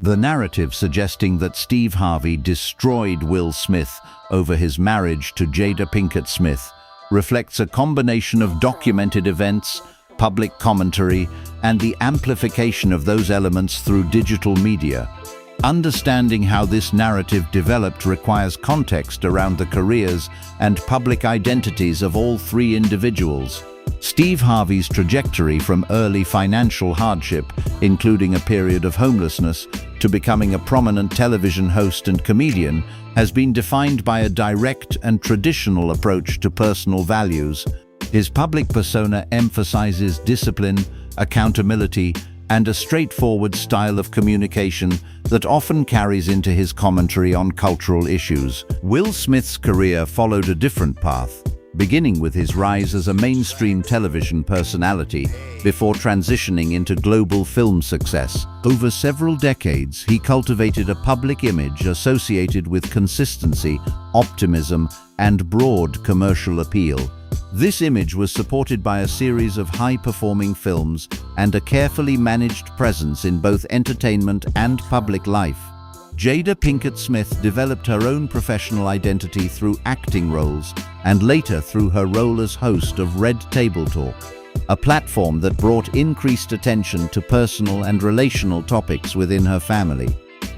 The narrative suggesting that Steve Harvey destroyed Will Smith over his marriage to Jada Pinkett Smith reflects a combination of documented events, public commentary, and the amplification of those elements through digital media. Understanding how this narrative developed requires context around the careers and public identities of all three individuals. Steve Harvey's trajectory from early financial hardship, including a period of homelessness, to becoming a prominent television host and comedian, has been defined by a direct and traditional approach to personal values. His public persona emphasizes discipline, accountability, and a straightforward style of communication that often carries into his commentary on cultural issues. Will Smith's career followed a different path, beginning with his rise as a mainstream television personality before transitioning into global film success. Over several decades, he cultivated a public image associated with consistency, optimism, and broad commercial appeal. This image was supported by a series of high-performing films and a carefully managed presence in both entertainment and public life. Jada Pinkett Smith developed her own professional identity through acting roles and later through her role as host of Red Table Talk, a platform that brought increased attention to personal and relational topics within her family.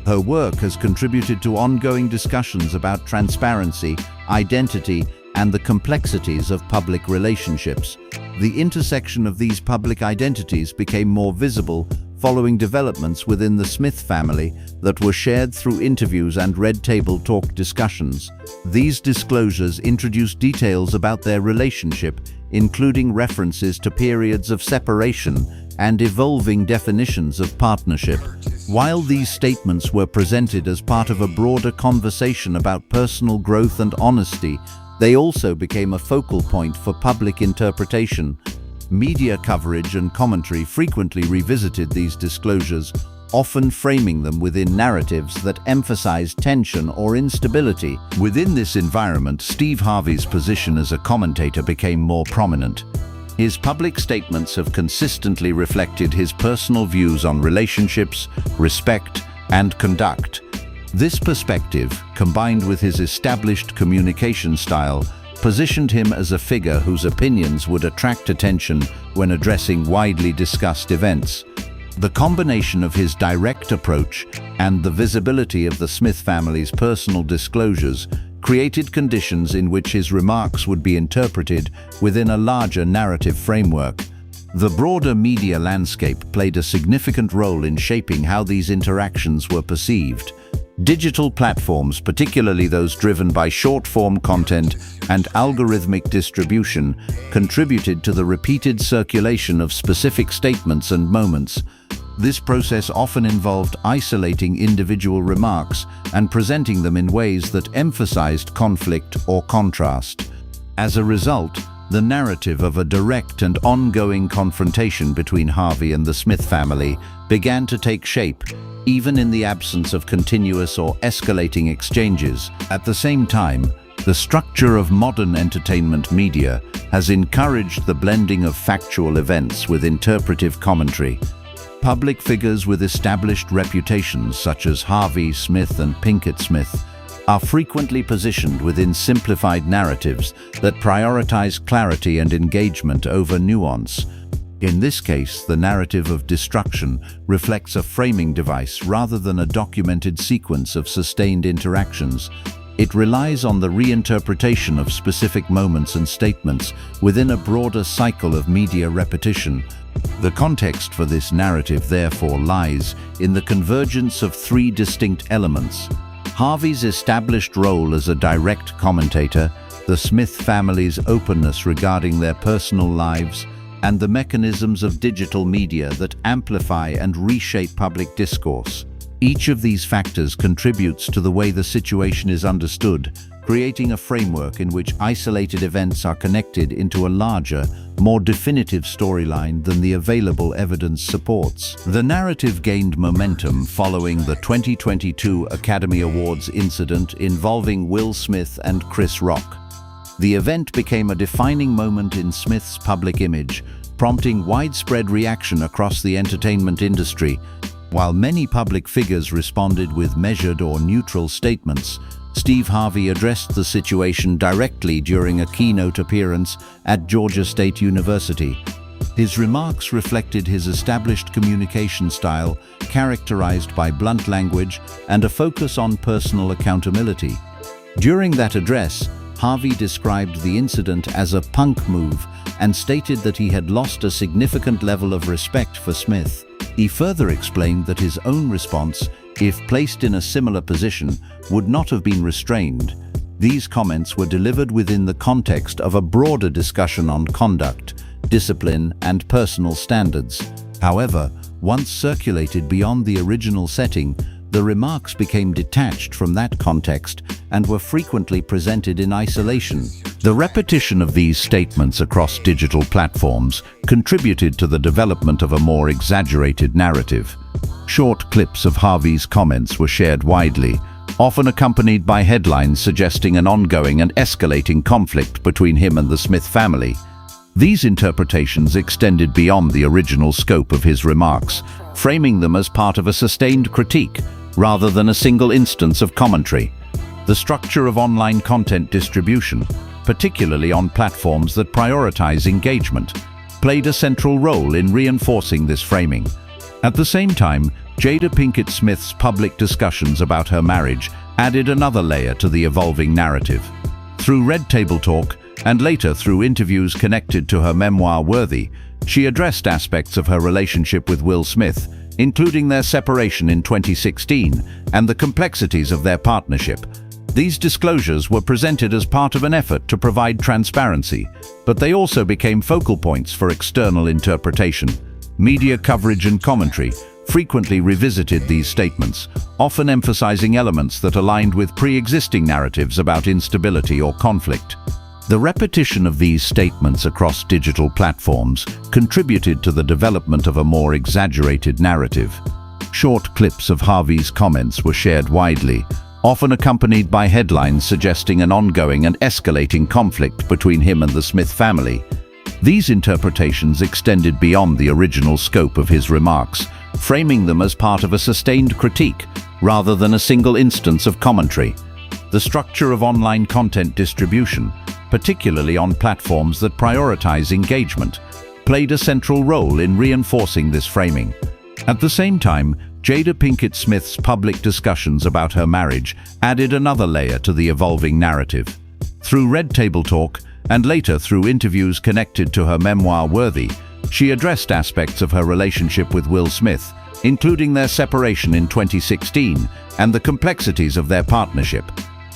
Her work has contributed to ongoing discussions about transparency, identity, and the complexities of public relationships. The intersection of these public identities became more visible following developments within the Smith family that were shared through interviews and Red Table Talk discussions. These disclosures introduced details about their relationship, including references to periods of separation and evolving definitions of partnership. While these statements were presented as part of a broader conversation about personal growth and honesty, they also became a focal point for public interpretation. Media coverage and commentary frequently revisited these disclosures, often framing them within narratives that emphasized tension or instability. Within this environment, Steve Harvey's position as a commentator became more prominent. His public statements have consistently reflected his personal views on relationships, respect, and conduct. This perspective, combined with his established communication style, positioned him as a figure whose opinions would attract attention when addressing widely discussed events. The combination of his direct approach and the visibility of the Smith family's personal disclosures created conditions in which his remarks would be interpreted within a larger narrative framework. The broader media landscape played a significant role in shaping how these interactions were perceived. Digital platforms, particularly those driven by short-form content and algorithmic distribution, contributed to the repeated circulation of specific statements and moments. This process often involved isolating individual remarks and presenting them in ways that emphasized conflict or contrast. As a result, the narrative of a direct and ongoing confrontation between Harvey and the Smith family began to take shape, even in the absence of continuous or escalating exchanges. At the same time, the structure of modern entertainment media has encouraged the blending of factual events with interpretive commentary. Public figures with established reputations such as Harvey, Smith, and Pinkett Smith are frequently positioned within simplified narratives that prioritize clarity and engagement over nuance. In this case, the narrative of destruction reflects a framing device rather than a documented sequence of sustained interactions. It relies on the reinterpretation of specific moments and statements within a broader cycle of media repetition. The context for this narrative therefore lies in the convergence of three distinct elements: Harvey's established role as a direct commentator, the Smith family's openness regarding their personal lives, and the mechanisms of digital media that amplify and reshape public discourse. Each of these factors contributes to the way the situation is understood, creating a framework in which isolated events are connected into a larger, more definitive storyline than the available evidence supports. The narrative gained momentum following the 2022 Academy Awards incident involving Will Smith and Chris Rock. The event became a defining moment in Smith's public image, prompting widespread reaction across the entertainment industry. While many public figures responded with measured or neutral statements, Steve Harvey addressed the situation directly during a keynote appearance at Georgia State University. His remarks reflected his established communication style, characterized by blunt language and a focus on personal accountability. During that address, Harvey described the incident as a punk move and stated that he had lost a significant level of respect for Smith. He further explained that his own response, if placed in a similar position, would not have been restrained. These comments were delivered within the context of a broader discussion on conduct, discipline, and personal standards. However, once circulated beyond the original setting, the remarks became detached from that context and were frequently presented in isolation. The repetition of these statements across digital platforms contributed to the development of a more exaggerated narrative. Short clips of Harvey's comments were shared widely, often accompanied by headlines suggesting an ongoing and escalating conflict between him and the Smith family. These interpretations extended beyond the original scope of his remarks, framing them as part of a sustained critique rather than a single instance of commentary. The structure of online content distribution, particularly on platforms that prioritize engagement, played a central role in reinforcing this framing. At the same time, Jada Pinkett Smith's public discussions about her marriage added another layer to the evolving narrative. Through Red Table Talk, and later through interviews connected to her memoir Worthy, she addressed aspects of her relationship with Will Smith, including their separation in 2016 and the complexities of their partnership. These disclosures were presented as part of an effort to provide transparency, but they also became focal points for external interpretation. Media coverage and commentary frequently revisited these statements, often emphasizing elements that aligned with pre-existing narratives about instability or conflict. The repetition of these statements across digital platforms contributed to the development of a more exaggerated narrative. Short clips of Harvey's comments were shared widely, often accompanied by headlines suggesting an ongoing and escalating conflict between him and the Smith family. These interpretations extended beyond the original scope of his remarks, framing them as part of a sustained critique rather than a single instance of commentary. The structure of online content distribution, particularly on platforms that prioritize engagement, played a central role in reinforcing this framing. At the same time, Jada Pinkett Smith's public discussions about her marriage added another layer to the evolving narrative. Through Red Table Talk, and later through interviews connected to her memoir Worthy, she addressed aspects of her relationship with Will Smith, including their separation in 2016 and the complexities of their partnership.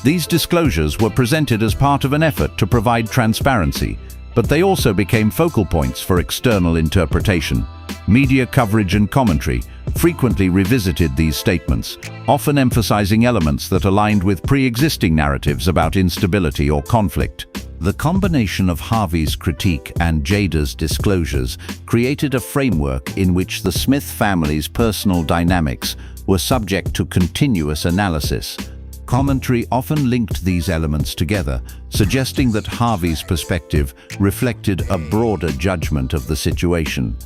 These disclosures were presented as part of an effort to provide transparency, but they also became focal points for external interpretation. Media coverage and commentary frequently revisited these statements, often emphasizing elements that aligned with pre-existing narratives about instability or conflict. The combination of Harvey's critique and Jada's disclosures created a framework in which the Smith family's personal dynamics were subject to continuous analysis. Commentary often linked these elements together, suggesting that Harvey's perspective reflected a broader judgment of the situation.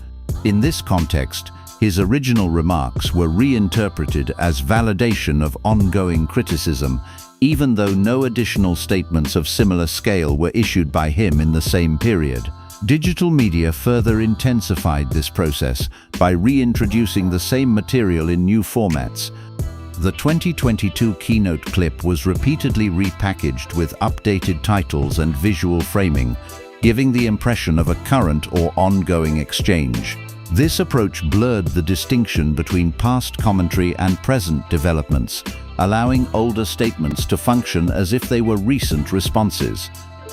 In this context, his original remarks were reinterpreted as validation of ongoing criticism, even though no additional statements of similar scale were issued by him in the same period. Digital media further intensified this process by reintroducing the same material in new formats. The 2022 keynote clip was repeatedly repackaged with updated titles and visual framing, giving the impression of a current or ongoing exchange. This approach blurred the distinction between past commentary and present developments, allowing older statements to function as if they were recent responses.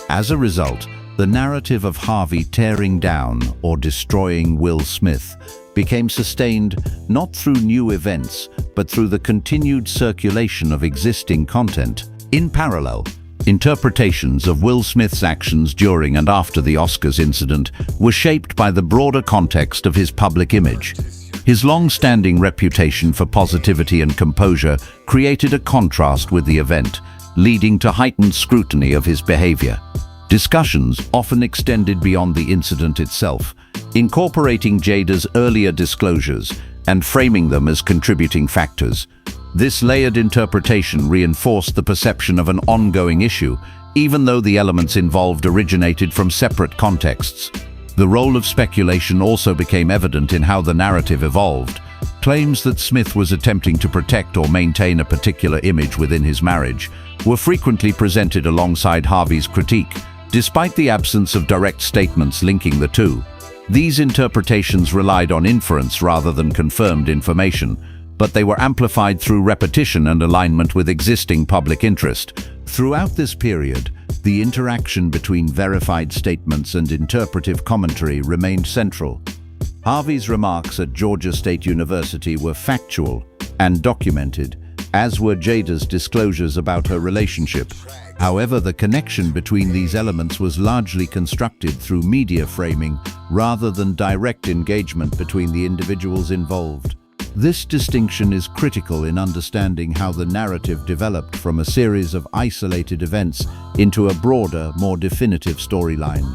As a result, the narrative of Harvey tearing down or destroying Will Smith became sustained not through new events, but through the continued circulation of existing content. In parallel, interpretations of Will Smith's actions during and after the Oscars incident were shaped by the broader context of his public image. His long-standing reputation for positivity and composure created a contrast with the event, leading to heightened scrutiny of his behavior. Discussions often extended beyond the incident itself, incorporating Jada's earlier disclosures, and framing them as contributing factors. This layered interpretation reinforced the perception of an ongoing issue, even though the elements involved originated from separate contexts. The role of speculation also became evident in how the narrative evolved. Claims that Smith was attempting to protect or maintain a particular image within his marriage were frequently presented alongside Harvey's critique, despite the absence of direct statements linking the two. These interpretations relied on inference rather than confirmed information, but they were amplified through repetition and alignment with existing public interest. Throughout this period, the interaction between verified statements and interpretive commentary remained central. Harvey's remarks at Georgia State University were factual and documented, as were Jada's disclosures about her relationship. However, the connection between these elements was largely constructed through media framing rather than direct engagement between the individuals involved. This distinction is critical in understanding how the narrative developed from a series of isolated events into a broader, more definitive storyline.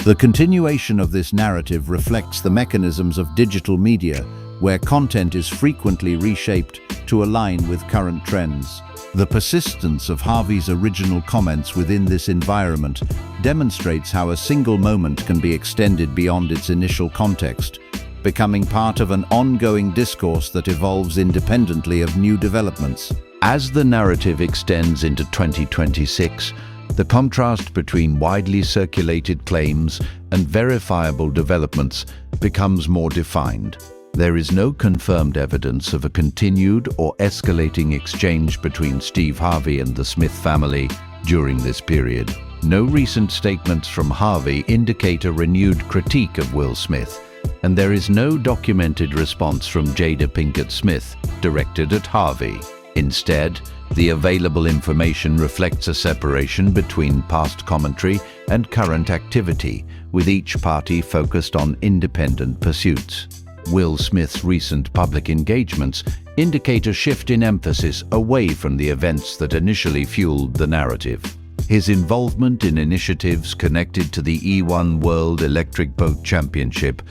The continuation of this narrative reflects the mechanisms of digital media, where content is frequently reshaped to align with current trends. The persistence of Harvey's original comments within this environment demonstrates how a single moment can be extended beyond its initial context, becoming part of an ongoing discourse that evolves independently of new developments. As the narrative extends into 2026, the contrast between widely circulated claims and verifiable developments becomes more defined. There is no confirmed evidence of a continued or escalating exchange between Steve Harvey and the Smith family during this period. No recent statements from Harvey indicate a renewed critique of Will Smith, and there is no documented response from Jada Pinkett Smith directed at Harvey. Instead, the available information reflects a separation between past commentary and current activity, with each party focused on independent pursuits. Will Smith's recent public engagements indicate a shift in emphasis away from the events that initially fueled the narrative. His involvement in initiatives connected to the E1 World Electric Boat Championship,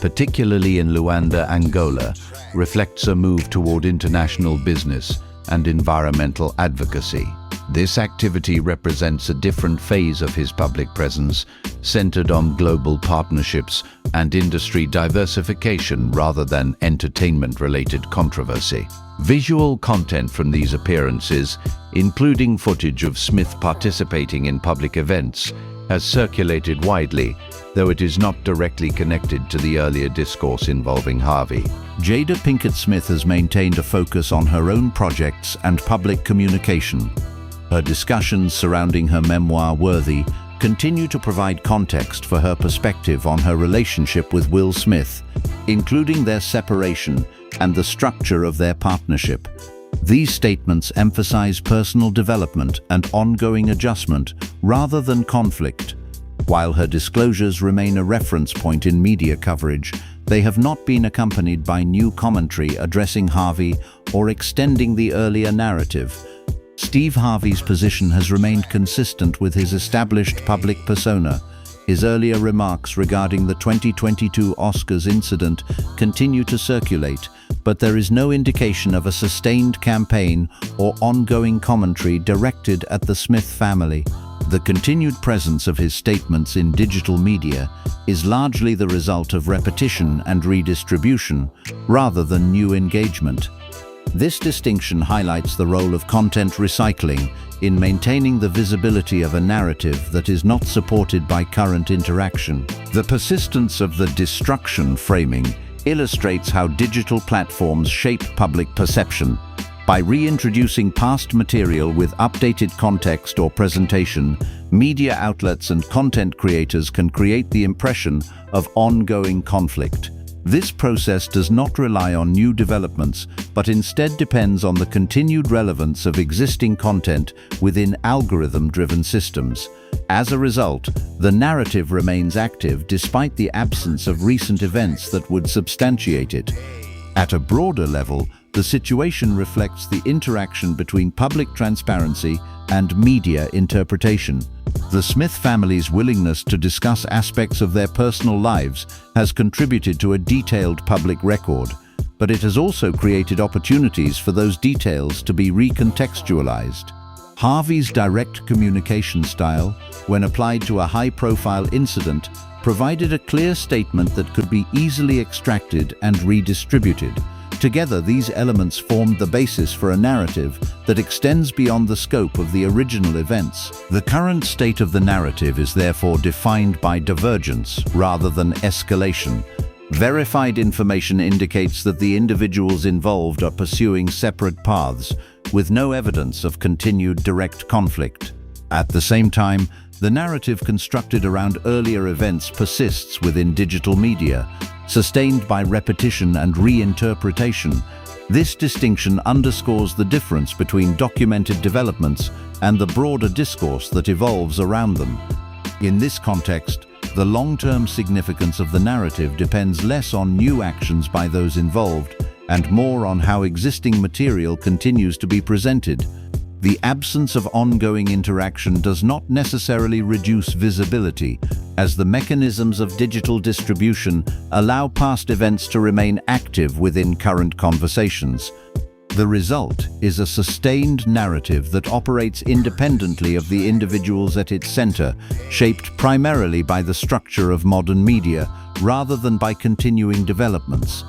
particularly in Luanda, Angola, reflects a move toward international business and environmental advocacy. This activity represents a different phase of his public presence, centered on global partnerships and industry diversification rather than entertainment-related controversy. Visual content from these appearances, including footage of Smith participating in public events, has circulated widely, though it is not directly connected to the earlier discourse involving Harvey. Jada Pinkett Smith has maintained a focus on her own projects and public communication. Her discussions surrounding her memoir, Worthy, continue to provide context for her perspective on her relationship with Will Smith, including their separation and the structure of their partnership. These statements emphasize personal development and ongoing adjustment rather than conflict. While her disclosures remain a reference point in media coverage, they have not been accompanied by new commentary addressing Harvey or extending the earlier narrative. Steve Harvey's position has remained consistent with his established public persona. His earlier remarks regarding the 2022 Oscars incident continue to circulate, but there is no indication of a sustained campaign or ongoing commentary directed at the Smith family. The continued presence of his statements in digital media is largely the result of repetition and redistribution, rather than new engagement. This distinction highlights the role of content recycling in maintaining the visibility of a narrative that is not supported by current interaction. The persistence of the destruction framing illustrates how digital platforms shape public perception. By reintroducing past material with updated context or presentation, media outlets and content creators can create the impression of ongoing conflict. This process does not rely on new developments, but instead depends on the continued relevance of existing content within algorithm-driven systems. As a result, the narrative remains active despite the absence of recent events that would substantiate it. At a broader level, the situation reflects the interaction between public transparency and media interpretation. The Smith family's willingness to discuss aspects of their personal lives has contributed to a detailed public record, but it has also created opportunities for those details to be recontextualized. Harvey's direct communication style, when applied to a high-profile incident, provided a clear statement that could be easily extracted and redistributed. Together, these elements formed the basis for a narrative that extends beyond the scope of the original events. The current state of the narrative is therefore defined by divergence rather than escalation. Verified information indicates that the individuals involved are pursuing separate paths, with no evidence of continued direct conflict. At the same time, the narrative constructed around earlier events persists within digital media, sustained by repetition and reinterpretation. This distinction underscores the difference between documented developments and the broader discourse that evolves around them. In this context, the long-term significance of the narrative depends less on new actions by those involved and more on how existing material continues to be presented. The absence of ongoing interaction does not necessarily reduce visibility, as the mechanisms of digital distribution allow past events to remain active within current conversations. The result is a sustained narrative that operates independently of the individuals at its center, shaped primarily by the structure of modern media rather than by continuing developments.